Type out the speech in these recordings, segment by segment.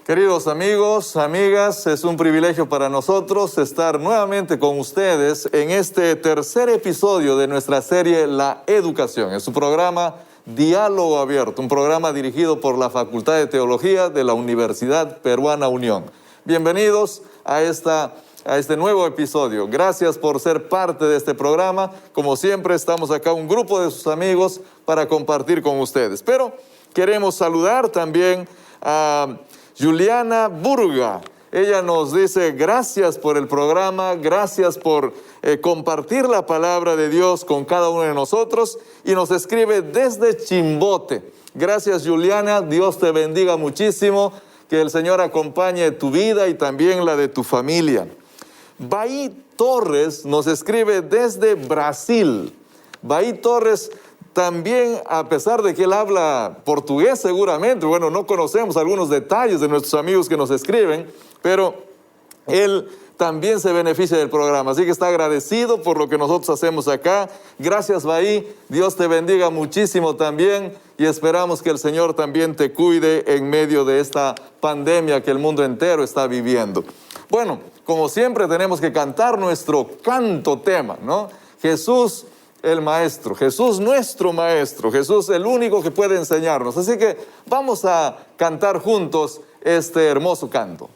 Queridos amigos, amigas, es un privilegio para nosotros estar nuevamente con ustedes en este tercer episodio de nuestra serie La Educación, en su programa Diálogo Abierto, un programa dirigido por la Facultad de Teología de la Universidad Peruana Unión. Bienvenidos a este nuevo episodio. Gracias por ser parte de este programa. Como siempre, estamos acá un grupo de sus amigos para compartir con ustedes. Pero queremos saludar también a Juliana Burga. Ella nos dice gracias por el programa, gracias por compartir la palabra de Dios con cada uno de nosotros, y nos escribe desde Chimbote. Gracias, Juliana, Dios te bendiga muchísimo, que el Señor acompañe tu vida y también la de tu familia. Baí Torres nos escribe desde Brasil. Baí Torres también, a pesar de que él habla portugués seguramente, bueno, no conocemos algunos detalles de nuestros amigos que nos escriben, pero él también se beneficia del programa, así que está agradecido por lo que nosotros hacemos acá. Gracias, Baí, Dios te bendiga muchísimo también, y esperamos que el Señor también te cuide en medio de esta pandemia que el mundo entero está viviendo. Bueno, como siempre tenemos que cantar nuestro canto tema, ¿no? Jesús el Maestro, Jesús nuestro Maestro, Jesús el único que puede enseñarnos. Así que vamos a cantar juntos este hermoso canto.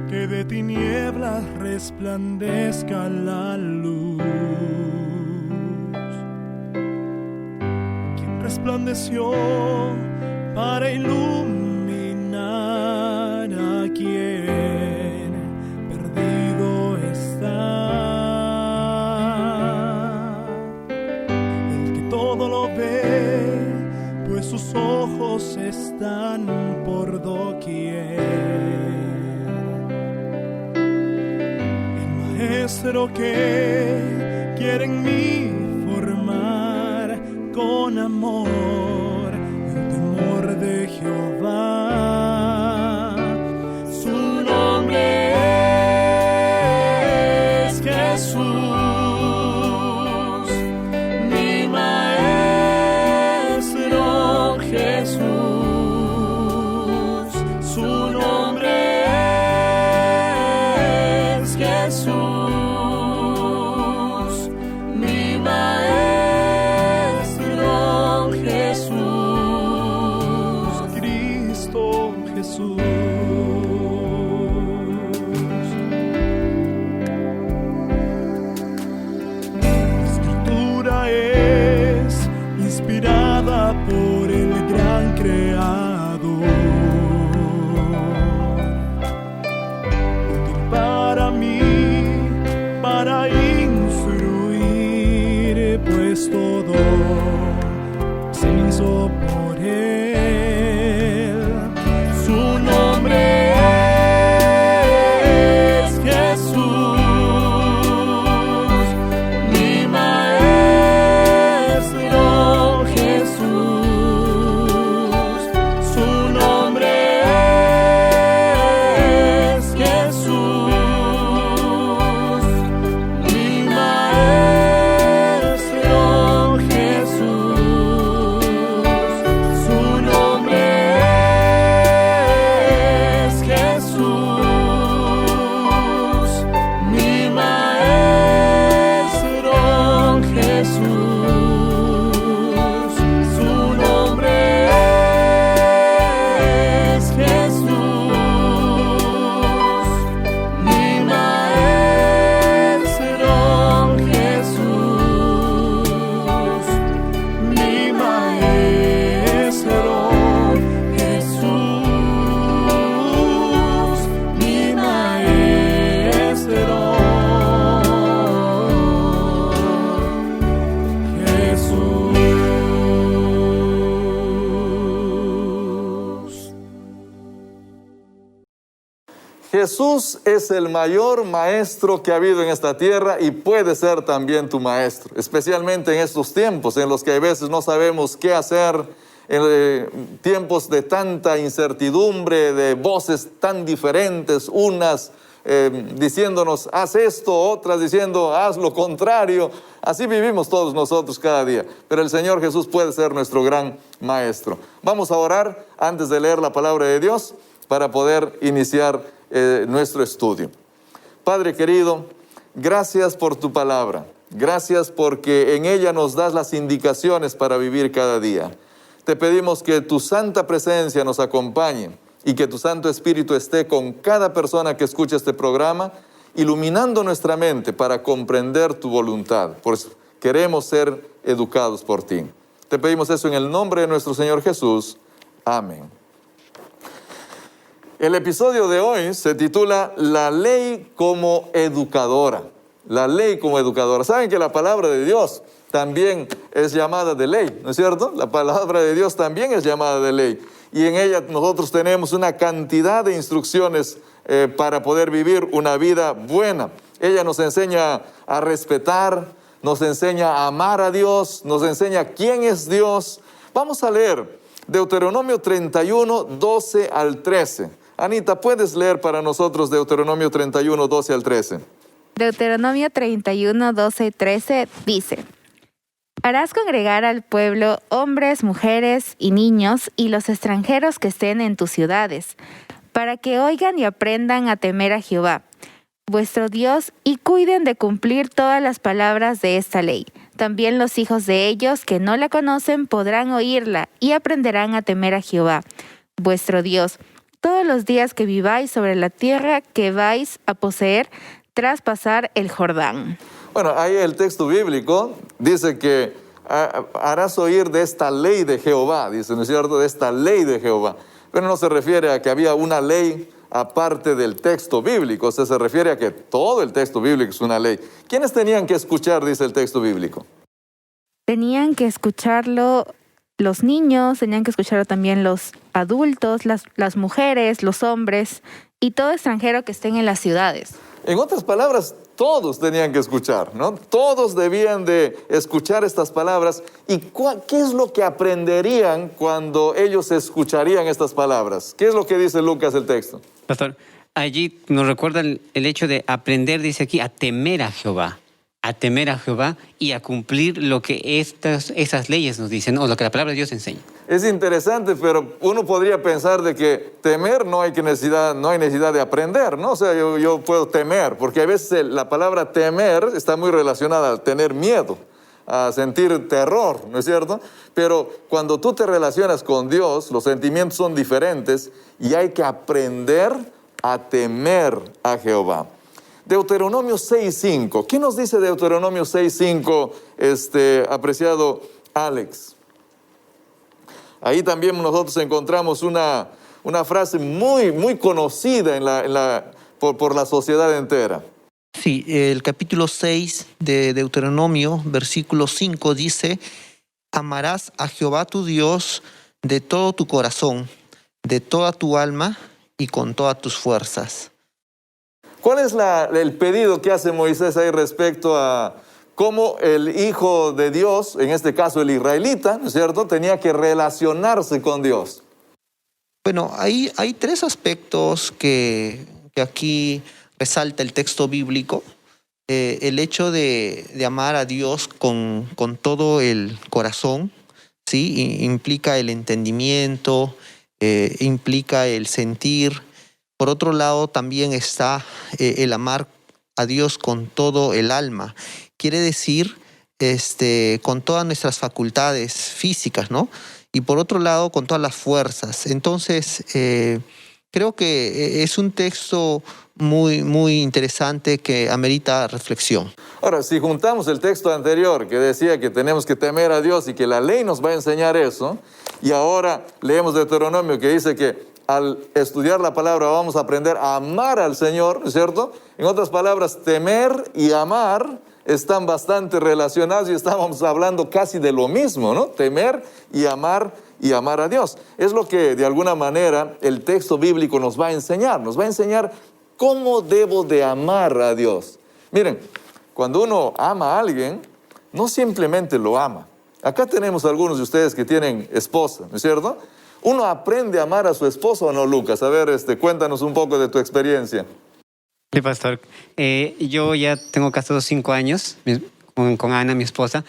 Que de tinieblas resplandezca la luz. Quien resplandeció para iluminar a quien perdido está. El que todo lo ve, pues sus ojos están por doquier. Maestro que quiere en mí formar con amor el temor de Jehová. Su nombre es Jesús, mi Maestro Jesús. Su nombre es Jesús. Por el gran creador, Jesús es el mayor maestro que ha habido en esta tierra y puede ser también tu maestro, especialmente en estos tiempos en los que a veces no sabemos qué hacer, en tiempos de tanta incertidumbre, de voces tan diferentes, unas diciéndonos haz esto, otras diciendo haz lo contrario. Así vivimos todos nosotros cada día, pero el Señor Jesús puede ser nuestro gran maestro. Vamos a orar antes de leer la palabra de Dios para poder iniciar nuestro estudio. Padre querido, gracias por tu palabra, gracias porque en ella nos das las indicaciones para vivir cada día. Te pedimos que tu santa presencia nos acompañe y que tu Santo Espíritu esté con cada persona que escuche este programa, iluminando nuestra mente para comprender tu voluntad. Por eso queremos ser educados por ti. Te pedimos eso en el nombre de nuestro Señor Jesús. Amén. El episodio de hoy se titula La ley como educadora. La ley como educadora. ¿Saben que la palabra de Dios también es llamada de ley, no es cierto? La palabra de Dios también es llamada de ley. Y en ella nosotros tenemos una cantidad de instrucciones para poder vivir una vida buena. Ella nos enseña a respetar, nos enseña a amar a Dios, nos enseña quién es Dios. Vamos a leer Deuteronomio 31, 12 al 13. Anita, ¿puedes leer para nosotros Deuteronomio 31, 12 al 13? Deuteronomio 31, 12 y 13 dice: Harás congregar al pueblo hombres, mujeres y niños y los extranjeros que estén en tus ciudades, para que oigan y aprendan a temer a Jehová, vuestro Dios, y cuiden de cumplir todas las palabras de esta ley. También los hijos de ellos que no la conocen podrán oírla y aprenderán a temer a Jehová, vuestro Dios, todos los días que viváis sobre la tierra que vais a poseer tras pasar el Jordán. Bueno, ahí el texto bíblico dice que harás oír de esta ley de Jehová, dice, ¿no es cierto? De esta ley de Jehová. Pero no se refiere a que había una ley aparte del texto bíblico, o sea, se refiere a que todo el texto bíblico es una ley. ¿Quiénes tenían que escuchar, dice el texto bíblico? Tenían que escucharlo los niños, tenían que escucharlo también los adultos, las mujeres, los hombres y todo extranjero que estén en las ciudades. En otras palabras, todos tenían que escuchar, ¿no? Todos debían de escuchar estas palabras. ¿Y qué es lo que aprenderían cuando ellos escucharían estas palabras? ¿Qué es lo que dice Lucas el texto? Pastor, allí nos recuerda el hecho de aprender, dice aquí, a temer a Jehová y a cumplir lo que esas leyes nos dicen, o lo que la palabra de Dios enseña. Es interesante, pero uno podría pensar de que temer no hay necesidad de aprender, ¿no? O sea, yo puedo temer, porque a veces la palabra temer está muy relacionada a tener miedo, a sentir terror, ¿no es cierto? Pero cuando tú te relacionas con Dios, los sentimientos son diferentes y hay que aprender a temer a Jehová. Deuteronomio 6.5. ¿Qué nos dice Deuteronomio 6.5, apreciado Alex? Ahí también nosotros encontramos una frase muy, muy conocida por la sociedad entera. Sí, el capítulo 6 de Deuteronomio, versículo 5 dice: amarás a Jehová tu Dios de todo tu corazón, de toda tu alma y con todas tus fuerzas. ¿Cuál es el pedido que hace Moisés ahí respecto a cómo el Hijo de Dios, en este caso el israelita, ¿no es cierto?, tenía que relacionarse con Dios? Bueno, hay tres aspectos que aquí resalta el texto bíblico. El hecho de amar a Dios con todo el corazón, ¿sí? Implica el entendimiento, implica el sentir. Por otro lado, también está el amar a Dios con todo el alma. Quiere decir, con todas nuestras facultades físicas, ¿no? Y por otro lado, con todas las fuerzas. Entonces, creo que es un texto muy, muy interesante que amerita reflexión. Ahora, si juntamos el texto anterior que decía que tenemos que temer a Dios y que la ley nos va a enseñar eso, y ahora leemos Deuteronomio que dice que al estudiar la palabra vamos a aprender a amar al Señor, ¿no es cierto? En otras palabras, temer y amar están bastante relacionados y estábamos hablando casi de lo mismo, ¿no? Temer y amar a Dios. Es lo que de alguna manera el texto bíblico nos va a enseñar ¿Cómo debo de amar a Dios? Miren, cuando uno ama a alguien, no simplemente lo ama. Acá tenemos algunos de ustedes que tienen esposa, ¿no es cierto? ¿Uno aprende a amar a su esposa o no, Lucas? A ver, cuéntanos un poco de tu experiencia. Sí, pastor. Yo ya tengo casados 5 años con Ana, mi esposa,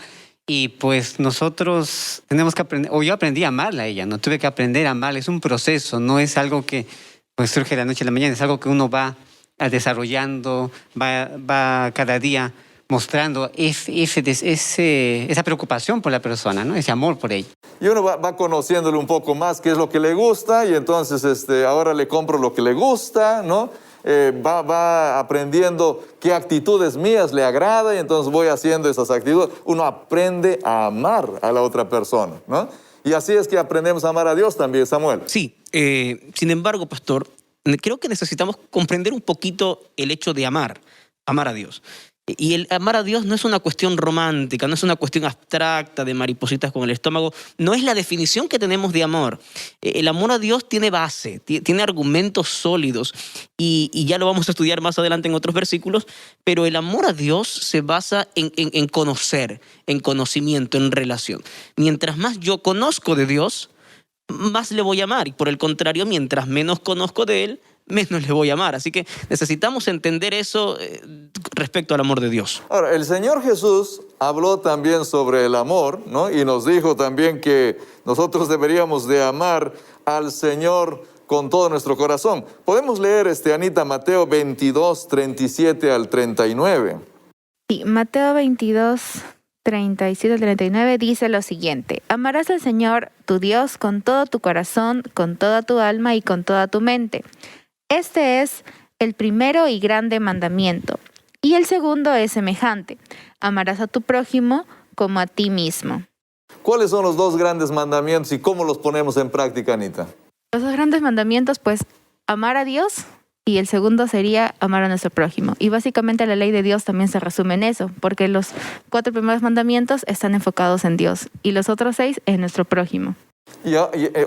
y pues nosotros tenemos que aprender, o yo aprendí a amarla a ella, no tuve que aprender a amarla, es un proceso, no es algo que pues surge de la noche a la mañana, es algo que uno va desarrollando, va cada día mostrando esa preocupación por la persona, ¿no? Ese amor por ella. Y uno va conociéndole un poco más qué es lo que le gusta y entonces ahora le compro lo que le gusta, ¿no? Va aprendiendo qué actitudes mías le agrada y entonces voy haciendo esas actitudes. Uno aprende a amar a la otra persona, ¿no? Y así es que aprendemos a amar a Dios también, Samuel. Sí, sin embargo, pastor, creo que necesitamos comprender un poquito el hecho de amar a Dios. Y el amar a Dios no es una cuestión romántica, no es una cuestión abstracta de maripositas con el estómago, no es la definición que tenemos de amor. El amor a Dios tiene base, tiene argumentos sólidos y ya lo vamos a estudiar más adelante en otros versículos, pero el amor a Dios se basa en conocer, en conocimiento, en relación. Mientras más yo conozco de Dios, más le voy a amar y por el contrario, mientras menos conozco de Él, menos le voy a amar. Así que necesitamos entender eso respecto al amor de Dios. Ahora, el Señor Jesús habló también sobre el amor, ¿no? Y nos dijo también que nosotros deberíamos de amar al Señor con todo nuestro corazón. Podemos leer, Anita, Mateo 22, 37 al 39. Sí, Mateo 22, 37 al 39 dice lo siguiente: amarás al Señor tu Dios con todo tu corazón, con toda tu alma y con toda tu mente. Este es el primero y grande mandamiento. Y el segundo es semejante: amarás a tu prójimo como a ti mismo. ¿Cuáles son los dos grandes mandamientos y cómo los ponemos en práctica, Anita? Los dos grandes mandamientos, pues, amar a Dios, y el segundo sería amar a nuestro prójimo. Y básicamente la ley de Dios también se resume en eso, porque los 4 primeros mandamientos están enfocados en Dios y los otros 6 en nuestro prójimo.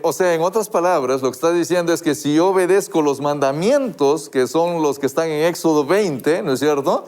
O sea, en otras palabras, lo que está diciendo es que si yo obedezco los mandamientos, que son los que están en Éxodo 20, ¿no es cierto?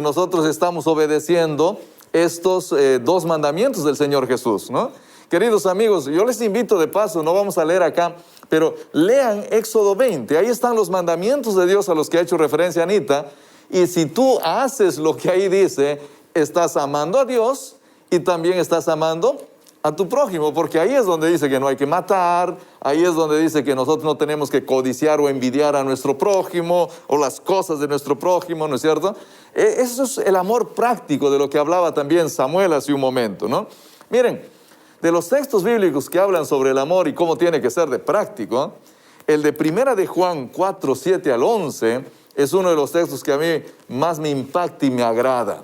Nosotros estamos obedeciendo estos 2 mandamientos del Señor Jesús, ¿no? Queridos amigos, yo les invito de paso, no vamos a leer acá, pero lean Éxodo 20, ahí están los mandamientos de Dios a los que ha hecho referencia Anita, y si tú haces lo que ahí dice, estás amando a Dios y también estás amando a tu prójimo, porque ahí es donde dice que no hay que matar, ahí es donde dice que nosotros no tenemos que codiciar o envidiar a nuestro prójimo o las cosas de nuestro prójimo, ¿no es cierto? Eso es el amor práctico de lo que hablaba también Samuel hace un momento, ¿no? Miren, de los textos bíblicos que hablan sobre el amor y cómo tiene que ser de práctico, el de 1 de Juan 4, 7 al 11 es uno de los textos que a mí más me impacta y me agrada,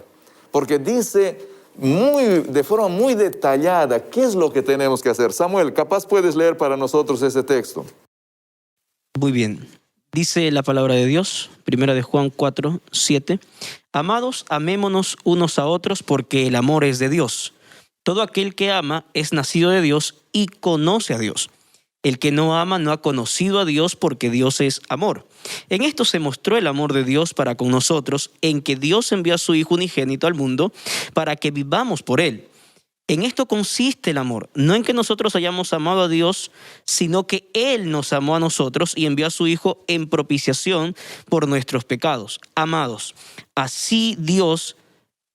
porque dice de forma muy detallada qué es lo que tenemos que hacer. Samuel, capaz puedes leer para nosotros ese texto. Muy bien. Dice la palabra de Dios, 1 de Juan 4, 7. Amados, amémonos unos a otros porque el amor es de Dios. Todo aquel que ama es nacido de Dios y conoce a Dios. El que no ama no ha conocido a Dios porque Dios es amor. En esto se mostró el amor de Dios para con nosotros, en que Dios envió a su Hijo unigénito al mundo para que vivamos por Él. En esto consiste el amor, no en que nosotros hayamos amado a Dios, sino que Él nos amó a nosotros y envió a su Hijo en propiciación por nuestros pecados. Amados, así Dios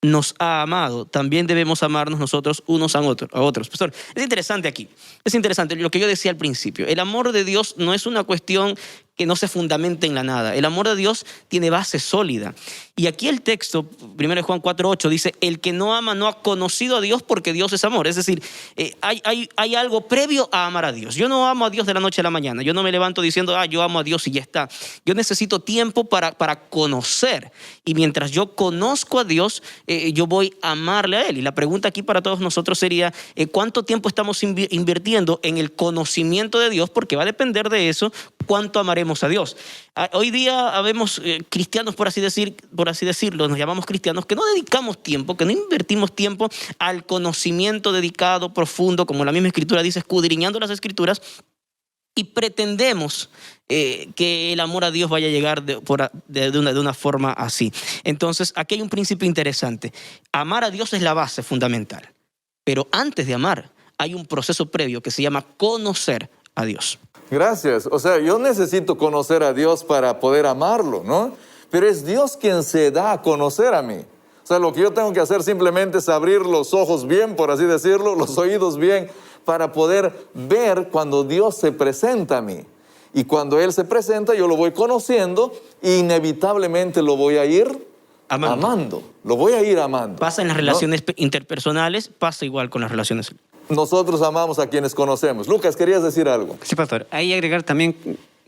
nos ha amado, también debemos amarnos nosotros unos a otros. Pastor, es interesante aquí, es interesante lo que yo decía al principio. El amor de Dios no es una cuestión que no se fundamenta en la nada. El amor de Dios tiene base sólida. Y aquí el texto, 1 Juan 4:8, dice: el que no ama no ha conocido a Dios porque Dios es amor. Es decir, hay algo previo a amar a Dios. Yo no amo a Dios de la noche a la mañana. Yo no me levanto diciendo, yo amo a Dios y ya está. Yo necesito tiempo para conocer. Y mientras yo conozco a Dios, yo voy a amarle a Él. Y la pregunta aquí para todos nosotros sería, ¿cuánto tiempo estamos invirtiendo en el conocimiento de Dios? Porque va a depender de eso cuánto amaremos a Dios. Hoy día habemos cristianos, por así decirlo, nos llamamos cristianos, que no dedicamos tiempo, que no invertimos tiempo al conocimiento dedicado, profundo, como la misma Escritura dice, escudriñando las Escrituras, y pretendemos que el amor a Dios vaya a llegar de una forma así. Entonces, aquí hay un principio interesante. Amar a Dios es la base fundamental. Pero antes de amar, hay un proceso previo que se llama conocer a Dios. Gracias. O sea, yo necesito conocer a Dios para poder amarlo, ¿no? Pero es Dios quien se da a conocer a mí. O sea, lo que yo tengo que hacer simplemente es abrir los ojos bien, por así decirlo, los oídos bien, para poder ver cuando Dios se presenta a mí. Y cuando Él se presenta, yo lo voy conociendo e inevitablemente lo voy a ir amando. Lo voy a ir amando. Pasa en las relaciones interpersonales, pasa igual con las relaciones. Nosotros amamos a quienes conocemos. Lucas, ¿querías decir algo? Sí, pastor. Ahí agregar también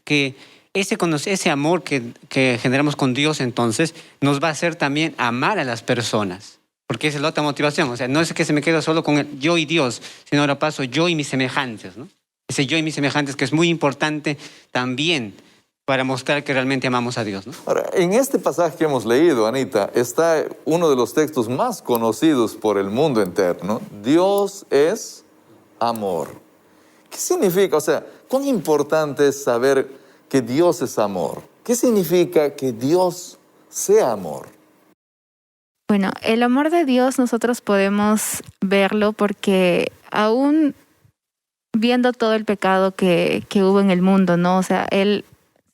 que ese amor que generamos con Dios entonces nos va a hacer también amar a las personas. Porque esa es la otra motivación. O sea, no es que se me queda solo con yo y Dios, sino ahora paso yo y mis semejantes, ¿no? Ese yo y mis semejantes que es muy importante también para mostrar que realmente amamos a Dios, ¿no? Ahora, en este pasaje que hemos leído, Anita, está uno de los textos más conocidos por el mundo entero, ¿no? Dios es amor. ¿Qué significa? O sea, ¿cuán importante es saber que Dios es amor? ¿Qué significa que Dios sea amor? Bueno, el amor de Dios nosotros podemos verlo porque aún viendo todo el pecado que hubo en el mundo, ¿no? O sea, Él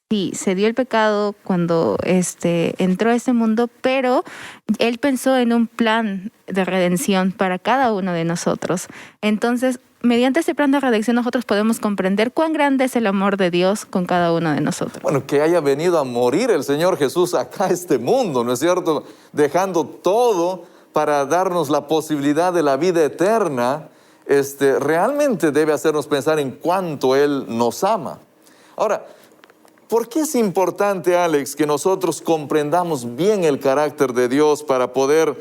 sí se dio el pecado cuando entró a este mundo, pero Él pensó en un plan de redención para cada uno de nosotros. Entonces, mediante ese plan de redención nosotros podemos comprender cuán grande es el amor de Dios con cada uno de nosotros. Bueno, que haya venido a morir el Señor Jesús acá a este mundo, ¿no es cierto? Dejando todo para darnos la posibilidad de la vida eterna, realmente debe hacernos pensar en cuánto Él nos ama. Ahora, ¿por qué es importante, Alex, que nosotros comprendamos bien el carácter de Dios para poder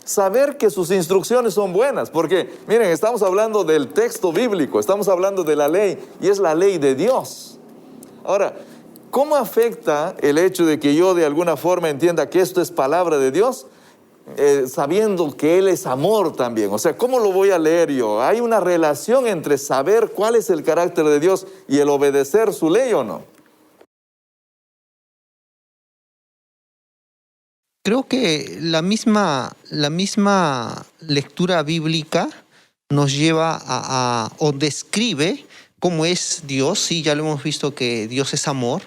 saber que sus instrucciones son buenas? Porque, miren, estamos hablando del texto bíblico, estamos hablando de la ley, y es la ley de Dios. Ahora, ¿cómo afecta el hecho de que yo de alguna forma entienda que esto es palabra de Dios? Sabiendo que Él es amor también. O sea, ¿cómo lo voy a leer yo? ¿Hay una relación entre saber cuál es el carácter de Dios y el obedecer su ley o no? Creo que la misma lectura bíblica nos lleva o describe cómo es Dios. Sí, ya lo hemos visto que Dios es amor.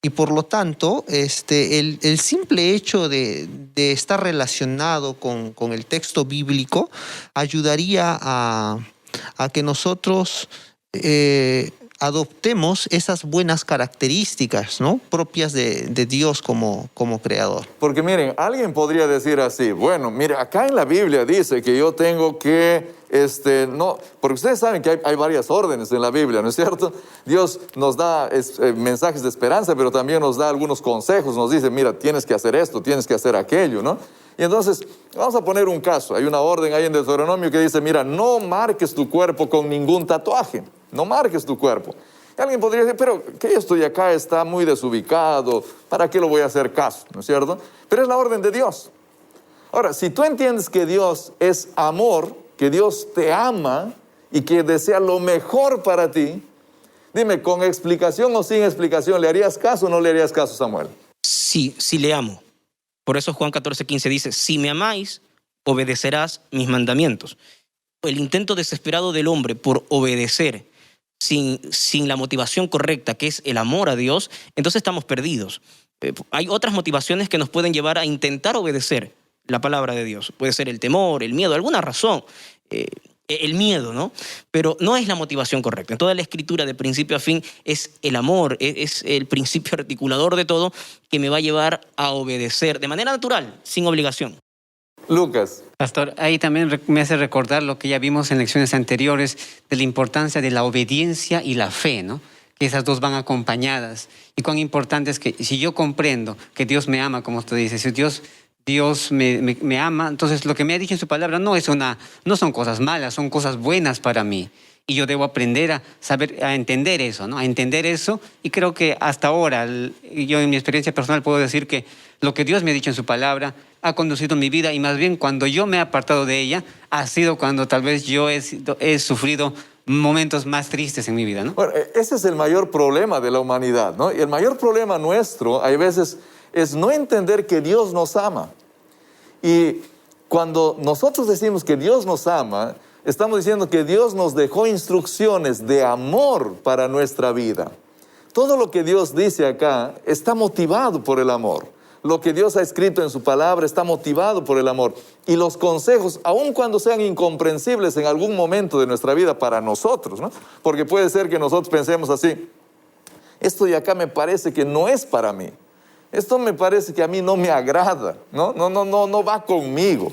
Y por lo tanto, el simple hecho de estar relacionado con el texto bíblico ayudaría a que nosotros adoptemos esas buenas características, ¿no?, propias de Dios como creador. Porque miren, alguien podría decir así, bueno, mire, acá en la Biblia dice que yo tengo que, no, porque ustedes saben que hay varias órdenes en la Biblia, ¿no es cierto? Dios nos da mensajes de esperanza, pero también nos da algunos consejos, nos dice, mira, tienes que hacer esto, tienes que hacer aquello, ¿no? Y entonces, vamos a poner un caso, hay una orden ahí en Deuteronomio que dice, mira, no marques tu cuerpo con ningún tatuaje, no marques tu cuerpo. Y alguien podría decir, pero que yo estoy acá, está muy desubicado, ¿para qué lo voy a hacer caso? ¿No es cierto? Pero es la orden de Dios. Ahora, si tú entiendes que Dios es amor, que Dios te ama y que desea lo mejor para ti, dime, ¿con explicación o sin explicación le harías caso o no le harías caso, Samuel? Sí, sí le amo. Por eso Juan 14:15 dice, si me amáis, obedecerás mis mandamientos. El intento desesperado del hombre por obedecer sin la motivación correcta, que es el amor a Dios, entonces estamos perdidos. Hay otras motivaciones que nos pueden llevar a intentar obedecer la palabra de Dios. Puede ser el temor, el miedo, alguna razón, el miedo, ¿no? Pero no es la motivación correcta. En toda la escritura, de principio a fin, es el amor, es el principio articulador de todo que me va a llevar a obedecer de manera natural, sin obligación. Lucas. Pastor, ahí también me hace recordar lo que ya vimos en lecciones anteriores de la importancia de la obediencia y la fe, ¿no? Que esas dos van acompañadas. Y cuán importante es que si yo comprendo que Dios me ama, como usted dice, si Dios me ama, entonces lo que me ha dicho en su palabra no son cosas malas, son cosas buenas para mí. Y yo debo aprender a entender eso, ¿no? A entender eso. Y creo que hasta ahora, yo en mi experiencia personal puedo decir que lo que Dios me ha dicho en su palabra ha conducido mi vida, y más bien cuando yo me he apartado de ella, ha sido cuando tal vez yo he sufrido momentos más tristes en mi vida, ¿no? Bueno, ese es el mayor problema de la humanidad, ¿no? Y el mayor problema nuestro, hay veces, es no entender que Dios nos ama. Y cuando nosotros decimos que Dios nos ama, estamos diciendo que Dios nos dejó instrucciones de amor para nuestra vida. Todo lo que Dios dice acá está motivado por el amor. Lo que Dios ha escrito en su palabra está motivado por el amor. Y los consejos, aun cuando sean incomprensibles en algún momento de nuestra vida para nosotros, ¿no? Porque puede ser que nosotros pensemos así, esto de acá me parece que no es para mí. Esto me parece que a mí no me agrada, no va conmigo.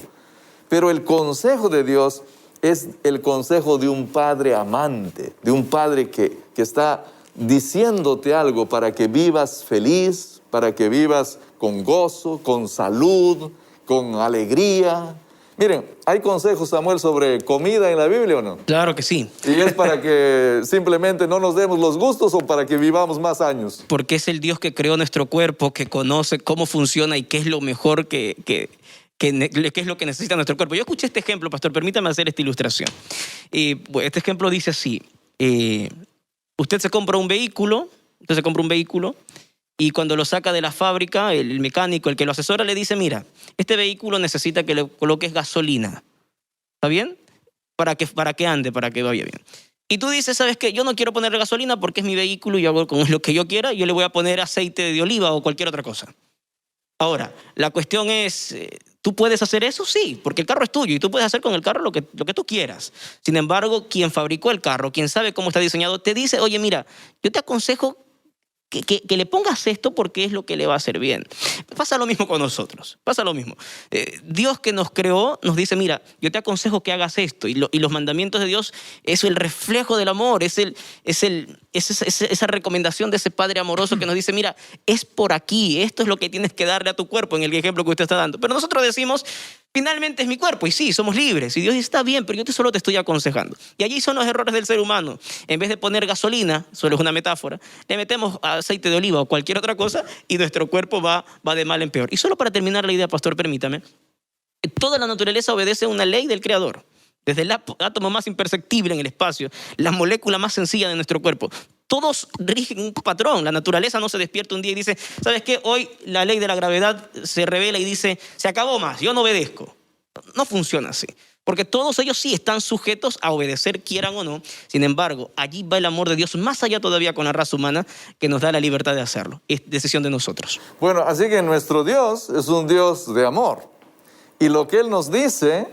Pero el consejo de Dios es el consejo de un padre amante, de un padre que está diciéndote algo para que vivas feliz, para que vivas con gozo, con salud, con alegría. Miren, ¿hay consejos, Samuel, sobre comida en la Biblia o no? Claro que sí. ¿Y es para que simplemente no nos demos los gustos o para que vivamos más años? Porque es el Dios que creó nuestro cuerpo, que conoce cómo funciona y qué es lo mejor qué es lo que necesita nuestro cuerpo. Yo escuché este ejemplo, pastor, permítame hacer esta ilustración. Este ejemplo dice así, usted se compra un vehículo, y cuando lo saca de la fábrica, el mecánico, el que lo asesora, le dice, mira, este vehículo necesita que le coloques gasolina. ¿Está bien? Para que ande, para que vaya bien. Y tú dices, ¿sabes qué? Yo no quiero ponerle gasolina porque es mi vehículo y yo hago con lo que yo quiera, yo le voy a poner aceite de oliva o cualquier otra cosa. Ahora, la cuestión es, ¿tú puedes hacer eso? Sí, porque el carro es tuyo y tú puedes hacer con el carro lo que tú quieras. Sin embargo, quien fabricó el carro, quien sabe cómo está diseñado, te dice, oye, mira, yo te aconsejo que le pongas esto porque es lo que le va a hacer bien. Pasa lo mismo con nosotros, pasa lo mismo. Dios que nos creó nos dice, mira, yo te aconsejo que hagas esto. Y los mandamientos de Dios es el reflejo del amor, es esa recomendación de ese Padre amoroso que nos dice, mira, es por aquí, esto es lo que tienes que darle a tu cuerpo en el ejemplo que usted está dando. Pero nosotros decimos, finalmente es mi cuerpo, y sí, somos libres. Y Dios dice, está bien, pero yo solo te estoy aconsejando. Y allí son los errores del ser humano. En vez de poner gasolina, solo es una metáfora, le metemos aceite de oliva o cualquier otra cosa y nuestro cuerpo va de mal en peor. Y solo para terminar la idea, pastor, permítame, toda la naturaleza obedece a una ley del Creador. Desde el átomo más imperceptible en el espacio, la molécula más sencilla de nuestro cuerpo. Todos rigen un patrón. La naturaleza no se despierta un día y dice, ¿sabes qué? Hoy la ley de la gravedad se revela y dice, se acabó más, yo no obedezco. No funciona así. Porque todos ellos sí están sujetos a obedecer, quieran o no. Sin embargo, allí va el amor de Dios, más allá todavía con la raza humana, que nos da la libertad de hacerlo. Es decisión de nosotros. Bueno, así que nuestro Dios es un Dios de amor. Y lo que Él nos dice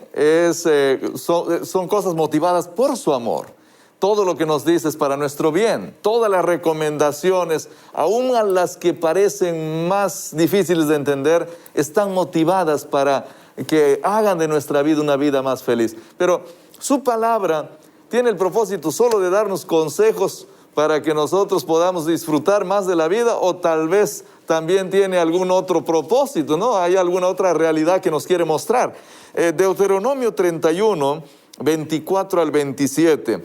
son cosas motivadas por su amor. Todo lo que nos dice es para nuestro bien. Todas las recomendaciones, aun a las que parecen más difíciles de entender, están motivadas para que hagan de nuestra vida una vida más feliz. Pero su palabra tiene el propósito solo de darnos consejos para que nosotros podamos disfrutar más de la vida, o tal vez también tiene algún otro propósito, ¿no? Hay alguna otra realidad que nos quiere mostrar. Deuteronomio 31, 24 al 27.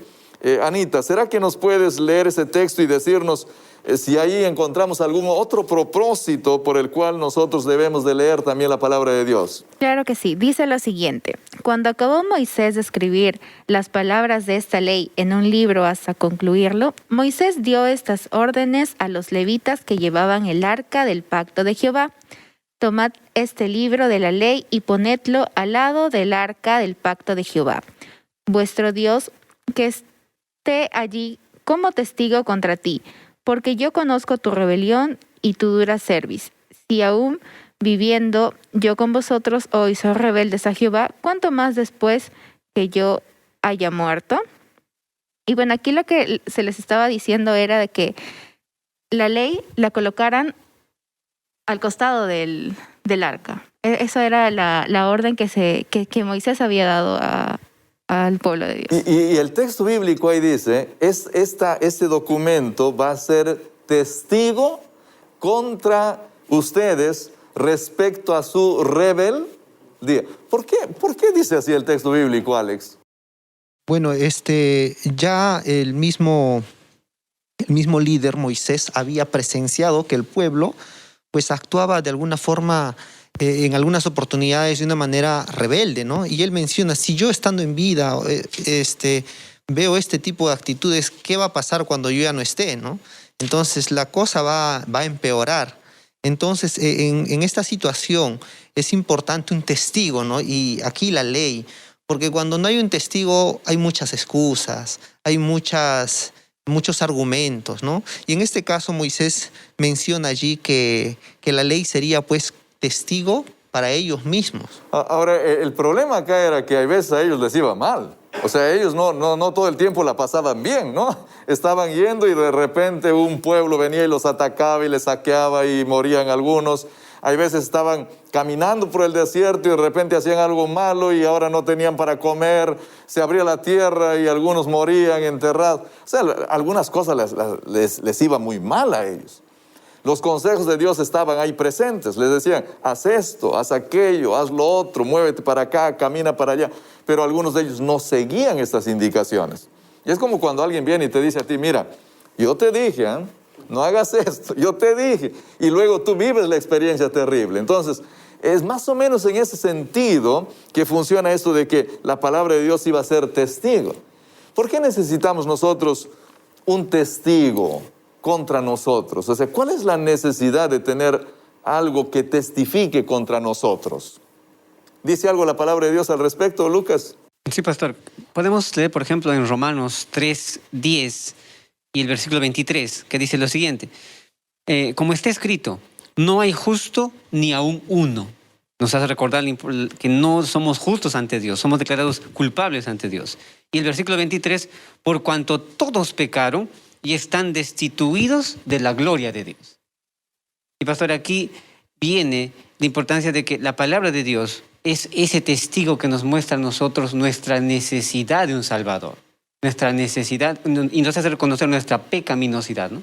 Anita, ¿será que nos puedes leer ese texto y decirnos si ahí encontramos algún otro propósito por el cual nosotros debemos de leer también la palabra de Dios? Claro que sí. Dice lo siguiente. Cuando acabó Moisés de escribir las palabras de esta ley en un libro hasta concluirlo, Moisés dio estas órdenes a los levitas que llevaban el arca del pacto de Jehová. Tomad este libro de la ley y ponedlo al lado del arca del pacto de Jehová, vuestro Dios, que esté allí como testigo contra ti, porque yo conozco tu rebelión y tu dura cerviz. Si aún viviendo yo con vosotros hoy sois rebeldes a Jehová, ¿cuánto más después que yo haya muerto? Y bueno, aquí lo que se les estaba diciendo era de que la ley la colocaran al costado del arca. Eso era la orden que Moisés había dado al pueblo de Dios. Y el texto bíblico ahí dice, este documento va a ser testigo contra ustedes respecto a su rebeldía. ¿Por qué dice así el texto bíblico, Alex? Bueno, ya el mismo líder Moisés había presenciado que el pueblo pues actuaba de alguna forma en algunas oportunidades de una manera rebelde, ¿no? Y él menciona, si yo estando en vida veo este tipo de actitudes, ¿qué va a pasar cuando yo ya no esté, ¿no? Entonces la cosa va a empeorar. Entonces en esta situación es importante un testigo, ¿no? Y aquí la ley, porque cuando no hay un testigo hay muchas excusas, hay muchos argumentos, ¿no? Y en este caso Moisés menciona allí que la ley sería pues testigo para ellos mismos. Ahora, el problema acá era que a veces a ellos les iba mal. O sea, ellos no todo el tiempo la pasaban bien, ¿no? Estaban yendo y de repente un pueblo venía y los atacaba y les saqueaba y morían algunos. Hay veces estaban caminando por el desierto y de repente hacían algo malo y ahora no tenían para comer. Se abría la tierra y algunos morían enterrados. O sea, algunas cosas les iba muy mal a ellos. Los consejos de Dios estaban ahí presentes. Les decían, haz esto, haz aquello, haz lo otro, muévete para acá, camina para allá. Pero algunos de ellos no seguían estas indicaciones. Y es como cuando alguien viene y te dice a ti, mira, yo te dije, no hagas esto, yo te dije. Y luego tú vives la experiencia terrible. Entonces, es más o menos en ese sentido que funciona esto de que la palabra de Dios iba a ser testigo. ¿Por qué necesitamos nosotros un testigo contra nosotros? O sea, ¿cuál es la necesidad de tener algo que testifique contra nosotros? ¿Dice algo la palabra de Dios al respecto, Lucas? Sí, pastor. Podemos leer, por ejemplo, en Romanos 3:10 y el versículo 23, que dice lo siguiente. Como está escrito, no hay justo ni aún uno. Nos hace recordar que no somos justos ante Dios, somos declarados culpables ante Dios. Y el versículo 23, por cuanto todos pecaron y están destituidos de la gloria de Dios. Y pastor, aquí viene la importancia de que la palabra de Dios es ese testigo que nos muestra a nosotros nuestra necesidad de un Salvador, nuestra necesidad, y nos hace reconocer nuestra pecaminosidad, ¿no?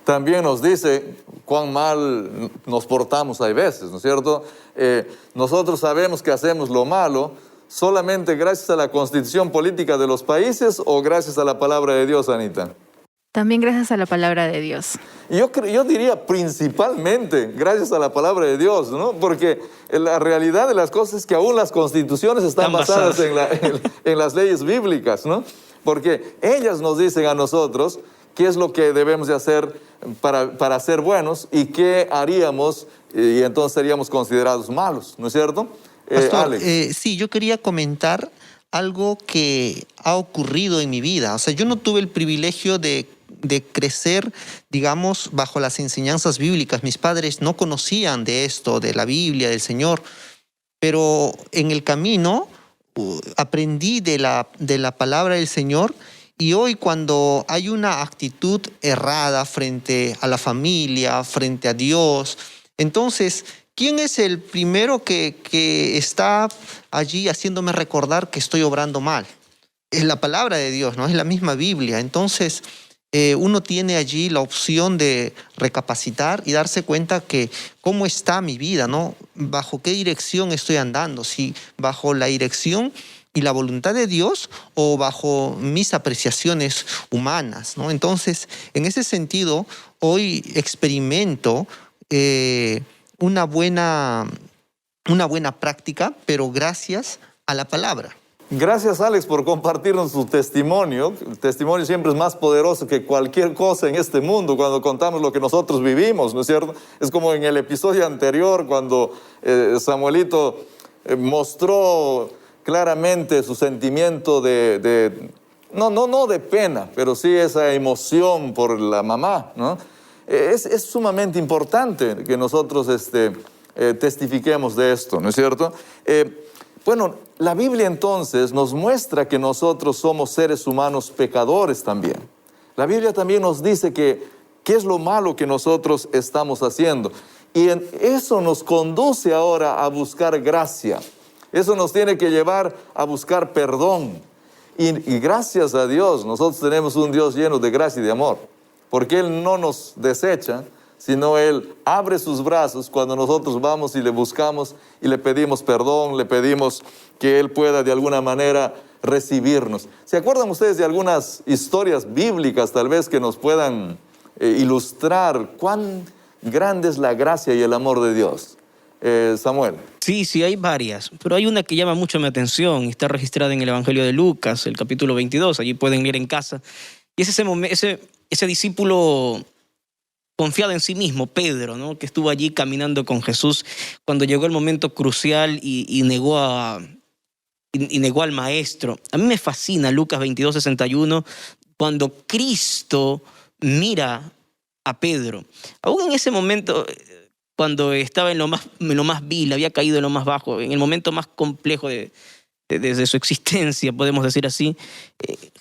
También nos dice cuán mal nos portamos hay veces, ¿no es cierto? Nosotros sabemos que hacemos lo malo solamente gracias a la constitución política de los países o gracias a la palabra de Dios, Anita. También gracias a la palabra de Dios. Yo diría principalmente gracias a la palabra de Dios, ¿no? Porque la realidad de las cosas es que aún las constituciones están basadas en las leyes bíblicas, ¿no? Porque ellas nos dicen a nosotros qué es lo que debemos de hacer para ser buenos y qué haríamos y entonces seríamos considerados malos, ¿no es cierto? Pastor, Alex. sí, yo quería comentar algo que ha ocurrido en mi vida. O sea, yo no tuve el privilegio de crecer, digamos, bajo las enseñanzas bíblicas. Mis padres no conocían de esto, de la Biblia, del Señor. Pero en el camino aprendí de la palabra del Señor. Y hoy cuando hay una actitud errada frente a la familia, frente a Dios, entonces, ¿quién es el primero que está allí haciéndome recordar que estoy obrando mal? Es la palabra de Dios, ¿no? Es la misma Biblia. Entonces, uno tiene allí la opción de recapacitar y darse cuenta que cómo está mi vida, ¿no? Bajo qué dirección estoy andando, si bajo la dirección y la voluntad de Dios o bajo mis apreciaciones humanas, ¿no? Entonces, en ese sentido, hoy experimento una buena práctica, pero gracias a la palabra. Gracias, Alex, por compartirnos tu testimonio. El testimonio siempre es más poderoso que cualquier cosa en este mundo cuando contamos lo que nosotros vivimos, ¿no es cierto? Es como en el episodio anterior cuando Samuelito mostró claramente su sentimiento no de pena, pero sí esa emoción por la mamá, ¿no? Es sumamente importante que nosotros testifiquemos de esto, ¿no es cierto? Bueno, la Biblia entonces nos muestra que nosotros somos seres humanos pecadores también. La Biblia también nos dice qué es lo malo que nosotros estamos haciendo. Y eso nos conduce ahora a buscar gracia. Eso nos tiene que llevar a buscar perdón. Y gracias a Dios, nosotros tenemos un Dios lleno de gracia y de amor. Porque Él no nos desecha, sino Él abre sus brazos cuando nosotros vamos y le buscamos y le pedimos perdón, le pedimos que Él pueda de alguna manera recibirnos. ¿Se acuerdan ustedes de algunas historias bíblicas tal vez que nos puedan ilustrar cuán grande es la gracia y el amor de Dios? Samuel. Sí, sí, hay varias, pero hay una que llama mucho mi atención y está registrada en el Evangelio de Lucas, el capítulo 22, allí pueden leer en casa. Y es ese discípulo confiado en sí mismo, Pedro, ¿no? Que estuvo allí caminando con Jesús cuando llegó el momento crucial y negó al maestro. A mí me fascina Lucas 22, 61, cuando Cristo mira a Pedro. Aún en ese momento, cuando estaba en lo más vil, había caído en lo más bajo, en el momento más complejo de su existencia, podemos decir así,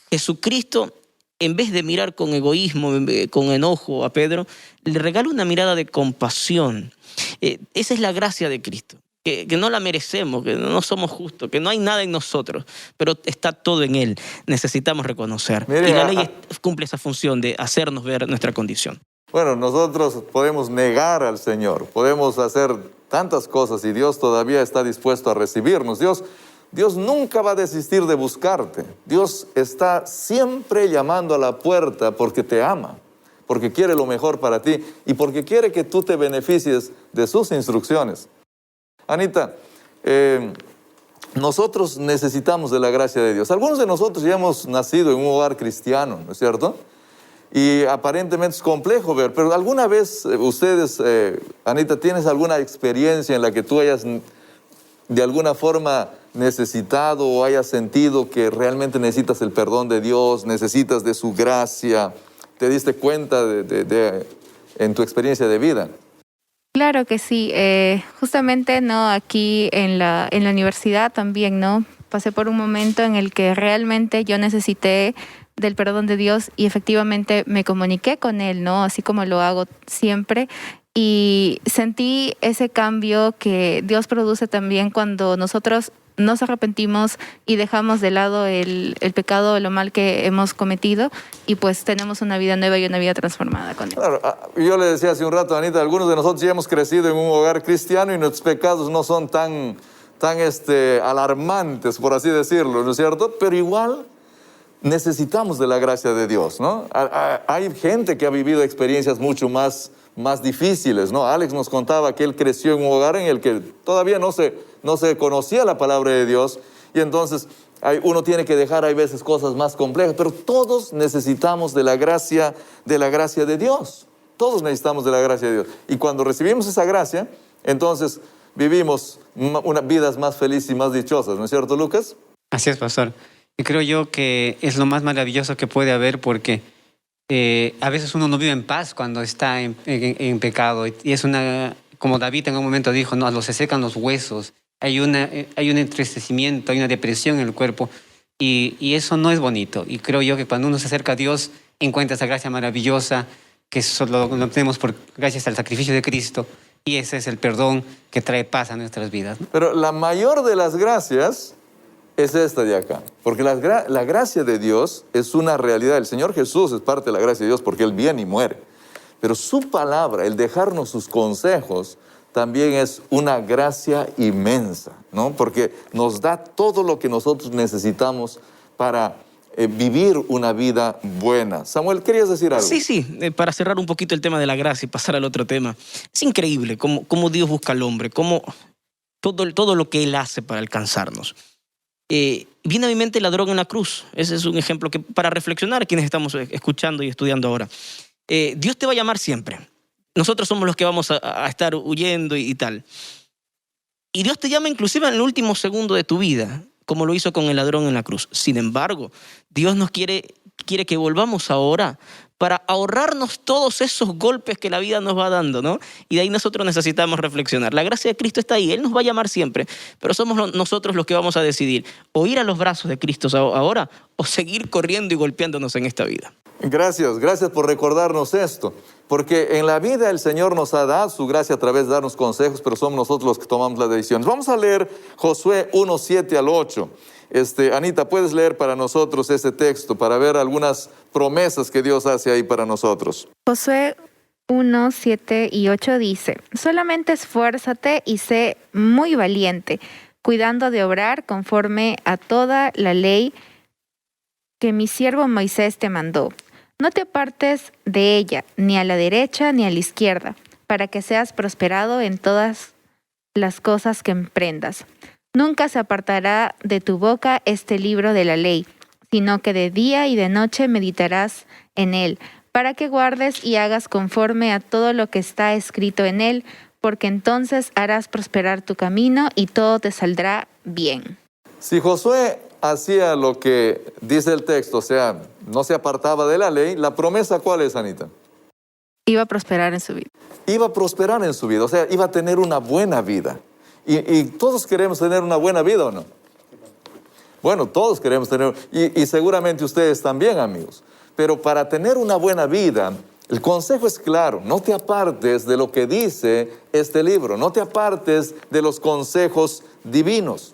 Jesucristo, en vez de mirar con egoísmo, con enojo a Pedro, le regala una mirada de compasión. Esa es la gracia de Cristo, que no la merecemos, que no somos justos, que no hay nada en nosotros, pero está todo en Él. Necesitamos reconocer. Mire, y la ley cumple esa función de hacernos ver nuestra condición. Bueno, nosotros podemos negar al Señor, podemos hacer tantas cosas y Dios todavía está dispuesto a recibirnos. Dios nunca va a desistir de buscarte. Dios está siempre llamando a la puerta porque te ama, porque quiere lo mejor para ti y porque quiere que tú te beneficies de sus instrucciones. Anita, nosotros necesitamos de la gracia de Dios. Algunos de nosotros ya hemos nacido en un hogar cristiano, ¿no es cierto? Y aparentemente es complejo ver, pero ¿alguna vez ustedes, Anita, tienes alguna experiencia en la que tú hayas de alguna forma necesitado o hayas sentido que realmente necesitas el perdón de Dios, necesitas de su gracia? ¿Te diste cuenta en tu experiencia de vida? Claro que sí. Justamente, ¿no? Aquí en la universidad también, ¿no? Pasé por un momento en el que realmente yo necesité del perdón de Dios y efectivamente me comuniqué con Él, ¿no? Así como lo hago siempre. Y sentí ese cambio que Dios produce también cuando nosotros nos arrepentimos y dejamos de lado el pecado o lo mal que hemos cometido y pues tenemos una vida nueva y una vida transformada con Él. Claro, yo le decía hace un rato, Anita, algunos de nosotros ya hemos crecido en un hogar cristiano y nuestros pecados no son tan alarmantes, por así decirlo, ¿no es cierto? Pero igual necesitamos de la gracia de Dios, ¿no? Hay gente que ha vivido experiencias mucho más difíciles, ¿no? Alex nos contaba que él creció en un hogar en el que todavía no se conocía la palabra de Dios y entonces uno tiene que dejar, hay veces, cosas más complejas, pero todos necesitamos de la gracia de Dios. Todos necesitamos de la gracia de Dios. Y cuando recibimos esa gracia, entonces vivimos vidas más felices y más dichosas, ¿no es cierto, Lucas? Así es, pastor. Y creo yo que es lo más maravilloso que puede haber porque a veces uno no vive en paz cuando está en pecado. Y es como David en un momento dijo, no, se secan los huesos, hay un entristecimiento, hay una depresión en el cuerpo. Y eso no es bonito. Y creo yo que cuando uno se acerca a Dios, encuentra esa gracia maravillosa que solo lo obtenemos gracias al sacrificio de Cristo. Y ese es el perdón que trae paz a nuestras vidas, ¿no? Pero la mayor de las gracias es esta de acá, porque la gracia de Dios es una realidad. El Señor Jesús es parte de la gracia de Dios porque Él viene y muere. Pero su palabra, el dejarnos sus consejos, también es una gracia inmensa, ¿no? Porque nos da todo lo que nosotros necesitamos para vivir una vida buena. Samuel, ¿querías decir algo? Sí, para cerrar un poquito el tema de la gracia y pasar al otro tema. Es increíble cómo Dios busca al hombre, cómo todo lo que Él hace para alcanzarnos. Viene a mi mente el ladrón en la cruz. Ese es un ejemplo que para reflexionar quienes estamos escuchando y estudiando ahora. Dios te va a llamar siempre. Nosotros somos los que vamos a estar huyendo y tal. Y Dios te llama inclusive en el último segundo de tu vida, como lo hizo con el ladrón en la cruz. Sin embargo, Dios nos quiere que volvamos ahora para ahorrarnos todos esos golpes que la vida nos va dando, ¿no? Y de ahí nosotros necesitamos reflexionar. La gracia de Cristo está ahí, Él nos va a llamar siempre, pero somos nosotros los que vamos a decidir o ir a los brazos de Cristo ahora o seguir corriendo y golpeándonos en esta vida. Gracias por recordarnos esto, porque en la vida el Señor nos ha dado su gracia a través de darnos consejos, pero somos nosotros los que tomamos las decisiones. Vamos a leer Josué 1, 7 al 8. Anita, ¿puedes leer para nosotros ese texto para ver algunas promesas que Dios hace ahí para nosotros? Josué 1, 7 y 8 dice: solamente esfuérzate y sé muy valiente, cuidando de obrar conforme a toda la ley que mi siervo Moisés te mandó. No te apartes de ella, ni a la derecha ni a la izquierda, para que seas prosperado en todas las cosas que emprendas. Nunca se apartará de tu boca este libro de la ley, sino que de día y de noche meditarás en él, para que guardes y hagas conforme a todo lo que está escrito en él, porque entonces harás prosperar tu camino y todo te saldrá bien. Si Josué hacía lo que dice el texto, o sea, no se apartaba de la ley, ¿la promesa cuál es, Anita? Iba a prosperar en su vida. Iba a prosperar en su vida, o sea, iba a tener una buena vida. Y todos queremos tener una buena vida, ¿o no? Bueno, todos queremos tener, y seguramente ustedes también, amigos. Pero para tener una buena vida, el consejo es claro: no te apartes de lo que dice este libro, no te apartes de los consejos divinos.